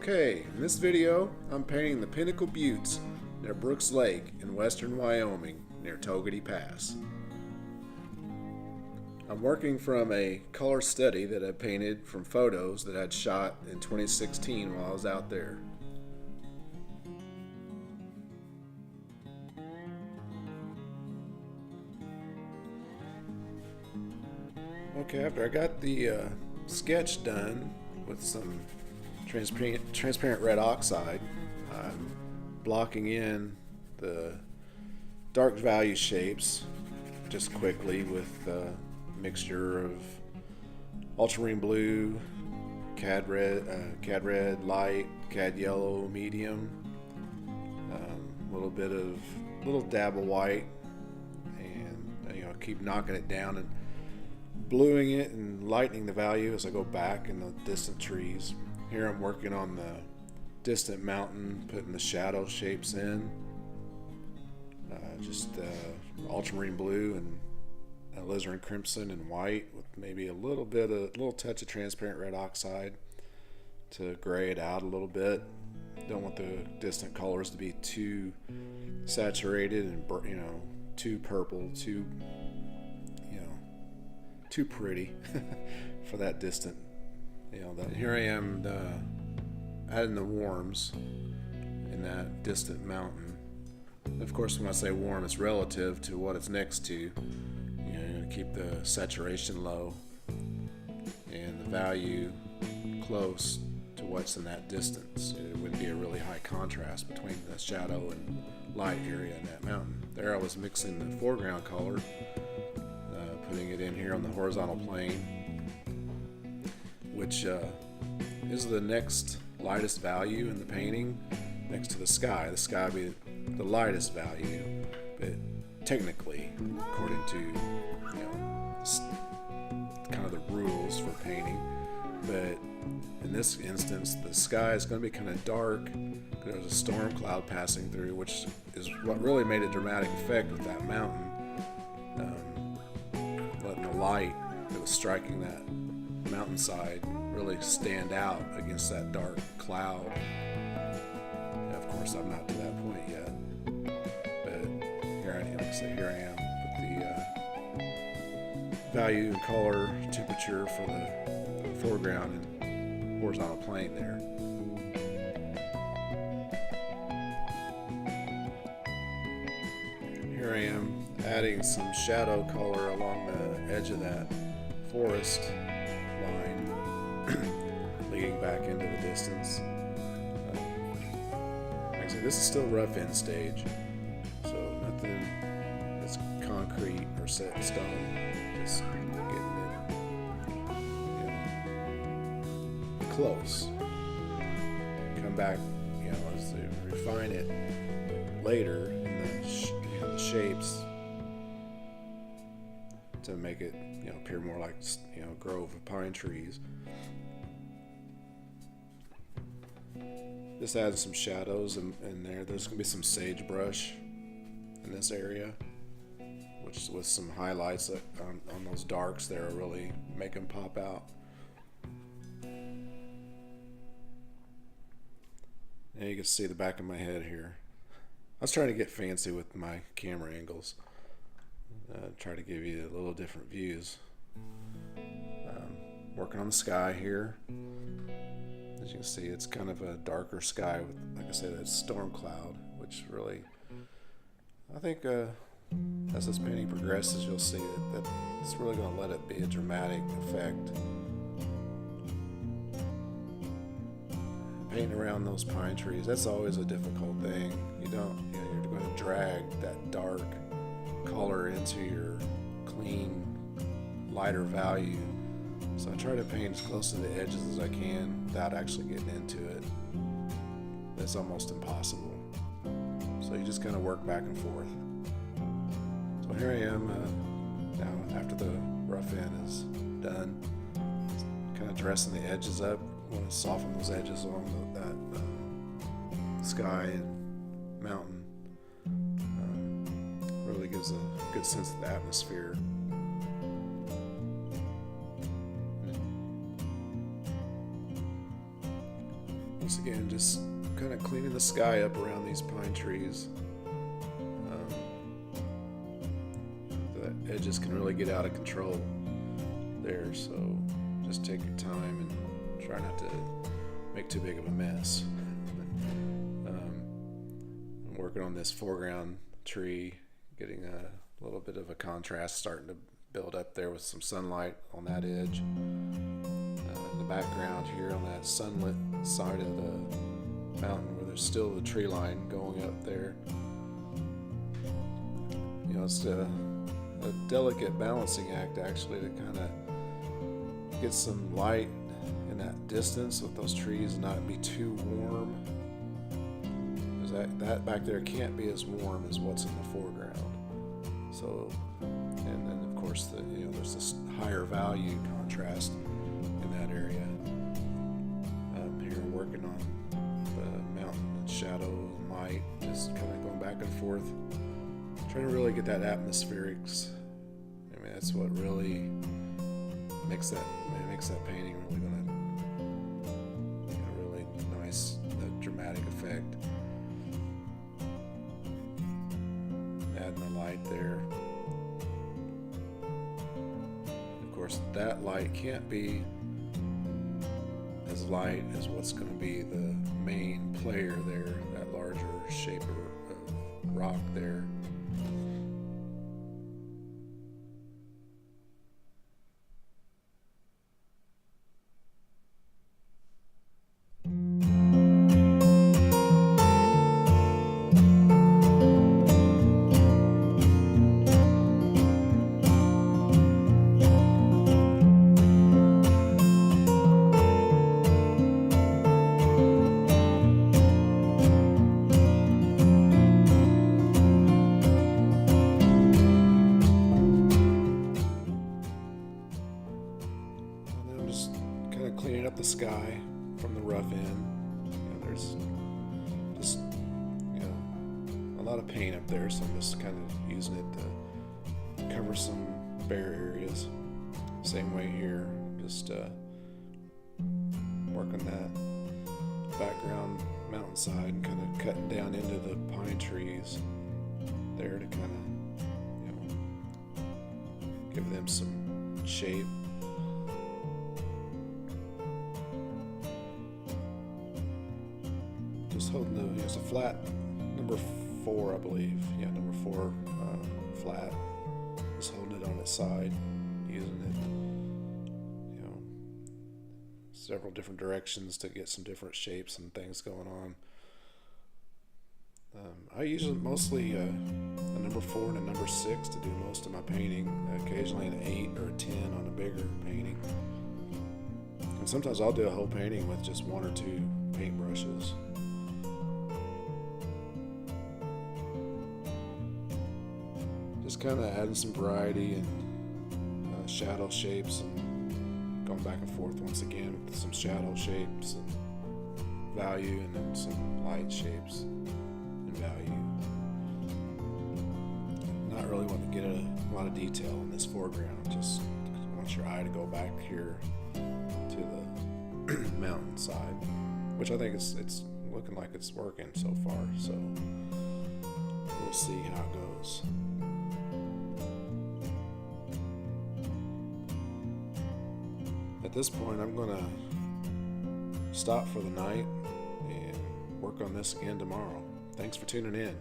Okay, in this video, I'm painting the Pinnacle Buttes near Brooks Lake in western Wyoming near Togety Pass. I'm working from a color study that I painted from photos that I'd shot in 2016 while I was out there. Okay, after I got the sketch done with some transparent red oxide, I'm blocking in the dark value shapes just quickly with a mixture of ultramarine blue, cad red light, cad yellow medium, a little dab of white, and keep knocking it down and bluing it and lightening the value as I go back in the distant trees. Here I'm working on the distant mountain, putting the shadow shapes in. Ultramarine blue and alizarin crimson and white with maybe a little touch of transparent red oxide to gray it out a little bit. Don't want the distant colors to be too saturated and too purple, too pretty for that distant. Here I am adding the warms in that distant mountain. Of course, when I say warm, it's relative to what it's next to. Keep the saturation low and the value close to what's in that distance. It wouldn't be a really high contrast between the shadow and light area in that mountain. There I was mixing the foreground color, putting it in here on the horizontal plane, which is the next lightest value in the painting next to the sky. The sky be the lightest value, but technically, according to kind of the rules for painting, but in this instance the sky is going to be kind of dark. There's a storm cloud passing through, which is what really made a dramatic effect with that mountain, letting the light that was striking that mountainside really stand out against that dark cloud. Of course, I'm not to that point yet, but here I am with the value, color, temperature for the foreground and horizontal plane there. Here I am adding some shadow color along the edge of that forest line leading back into the distance. Like I said, this is still rough in stage, so nothing that's concrete or set in stone. Just getting it close. Come back, as they refine it later in the shapes to make it appear more like a grove of pine trees. Just add some shadows in there. There's going to be some sagebrush in this area, which is with some highlights on those darks there really make them pop out. And you can see the back of my head here. I was trying to get fancy with my camera angles. Try to give you a little different views. Working on the sky here. As you can see, it's kind of a darker sky with, like I said, that storm cloud, which really, I think as this painting progresses, you'll see that it's really going to let it be a dramatic effect. Painting around those pine trees, that's always a difficult thing. You're going to drag that dark color into your clean, lighter value. So I try to paint as close to the edges as I can without actually getting into it. That's almost impossible. So you just kind of work back and forth. So here I am now after the rough end is done, kind of dressing the edges up. I want to soften those edges along that sky and mountain. Really gives a good sense of the atmosphere. Once again, just kind of cleaning the sky up around these pine trees. The edges can really get out of control there, so just take your time and try not to make too big of a mess. I'm working on this foreground tree, getting a little bit of a contrast starting to build up there with some sunlight on that edge. The background here on that sunlit side of the mountain where there's still the tree line going up there. You know, it's a delicate balancing act actually to kind of get some light in that distance with those trees and not be too warm. Because that back there can't be as warm as what's in the foreground. So, and then of course there's this higher value contrast in that area. Here working on the mountain and shadow and light, just kind of going back and forth, trying to really get that atmospherics. I mean, that's what really makes that painting really really nice, that dramatic effect. Adding the light there. Of course, that light can't be as light as what's going to be the main player there, that larger shape of rock there. Cleaning up the sky from the rough end. There's just a lot of paint up there, so I'm just kind of using it to cover some bare areas. Same way here, just working that background mountainside and kind of cutting down into the pine trees there to kind of give them some shape. Just holding it's a flat number 4, I believe. Yeah, number 4 flat. Just holding it on its side, using it, several different directions to get some different shapes and things going on. I use mostly a number 4 and a number 6 to do most of my painting. Occasionally an 8 or a 10 on a bigger painting. And sometimes I'll do a whole painting with just 1 or 2 paintbrushes. Just kind of adding some variety and shadow shapes and going back and forth once again with some shadow shapes and value, and then some light shapes and value. Not really wanting to get a lot of detail in this foreground, just want your eye to go back here to the mountain side, which I think it's looking like it's working so far, so we'll see how it goes. At this point, I'm going to stop for the night and work on this again tomorrow. Thanks for tuning in.